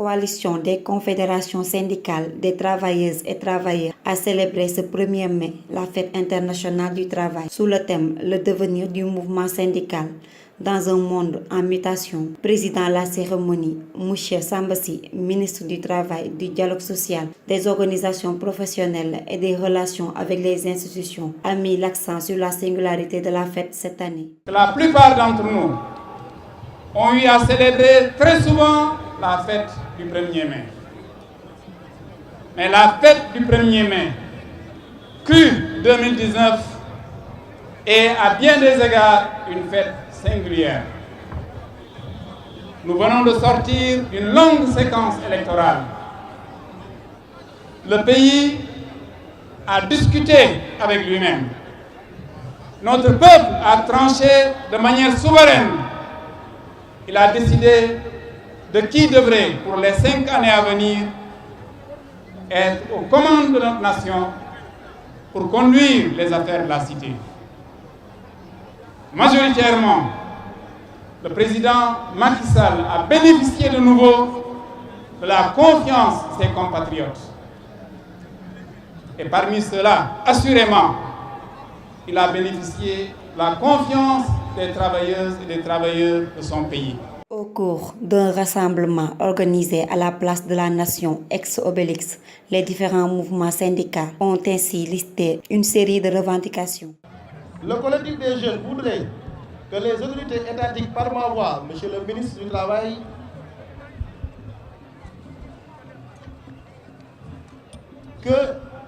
coalition des confédérations syndicales des travailleuses et travailleurs a célébré ce 1er mai la fête internationale du travail sous le thème Le devenir du mouvement syndical dans un monde en mutation. Président de la cérémonie, M. Samba Sy, ministre du Travail, du Dialogue social, des organisations professionnelles et des relations avec les institutions, a mis l'accent sur la singularité de la fête cette année. La plupart d'entre nous ont eu à célébrer très souvent la fête du 1er mai. Mais la fête du 1er mai, Q 2019, est à bien des égards une fête singulière. Nous venons de sortir d'une longue séquence électorale. Le pays a discuté avec lui-même. Notre peuple a tranché de manière souveraine. Il a décidé de qui devrait, pour les 5 années à venir, être aux commandes de notre nation pour conduire les affaires de la cité. Majoritairement, le président Macky Sall a bénéficié de nouveau de la confiance de ses compatriotes. Et parmi ceux-là, assurément, il a bénéficié de la confiance des travailleuses et des travailleurs de son pays. Au cours d'un rassemblement organisé à la place de la Nation ex-Obélix, les différents mouvements syndicaux ont ainsi listé une série de revendications. Le collectif des jeunes voudrait que les autorités étatiques, par ma voix, Monsieur le ministre du Travail, que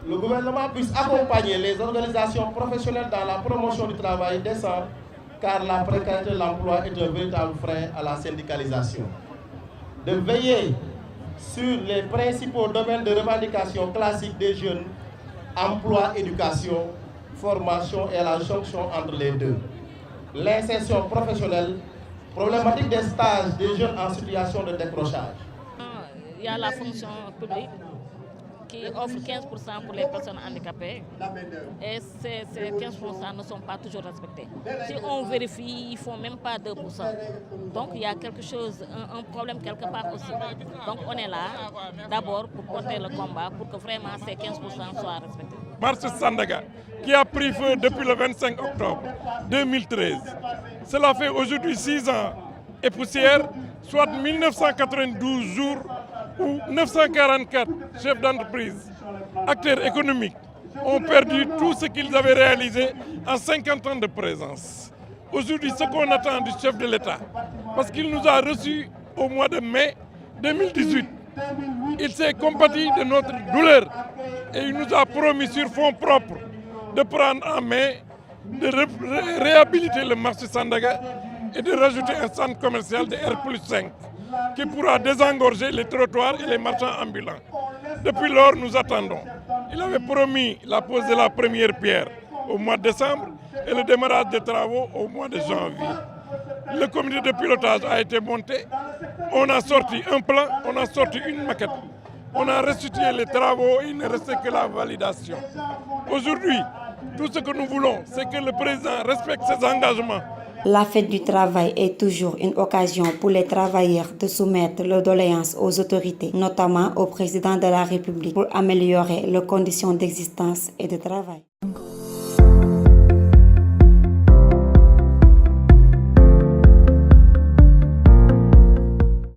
le gouvernement puisse accompagner les organisations professionnelles dans la promotion du travail décent, car la précarité de l'emploi est un véritable frein à la syndicalisation. De veiller sur les principaux domaines de revendication classiques des jeunes, emploi, éducation, formation et la jonction entre les deux. L'insertion professionnelle, problématique des stages des jeunes en situation de décrochage. Il y a la fonction publique qui offre 15% pour les personnes handicapées et ces 15% ne sont pas toujours respectés. Si on vérifie, ils ne font même pas 2%. Donc il y a quelque chose, un problème quelque part aussi. Donc on est là d'abord pour porter le combat pour que vraiment ces 15% soient respectés. Marche Sandaga, qui a pris feu depuis le 25 octobre 2013. Cela fait aujourd'hui 6 ans et poussière, soit 1992 jours où 944 chefs d'entreprise, acteurs économiques, ont perdu tout ce qu'ils avaient réalisé en 50 ans de présence. Aujourd'hui, ce qu'on attend du chef de l'État, parce qu'il nous a reçus au mois de mai 2018, il s'est compati de notre douleur et il nous a promis sur fonds propres de prendre en main, de réhabiliter le marché Sandaga et de rajouter un centre commercial de R+5 qui pourra désengorger les trottoirs et les marchands ambulants. Depuis lors, nous attendons. Il avait promis la pose de la première pierre au mois de décembre et le démarrage des travaux au mois de janvier. Le comité de pilotage a été monté, on a sorti un plan, on a sorti une maquette, on a restitué les travaux et il ne restait que la validation. Aujourd'hui, tout ce que nous voulons, c'est que le président respecte ses engagements. La fête du travail est toujours une occasion pour les travailleurs de soumettre leurs doléances aux autorités, notamment au président de la République, pour améliorer leurs conditions d'existence et de travail.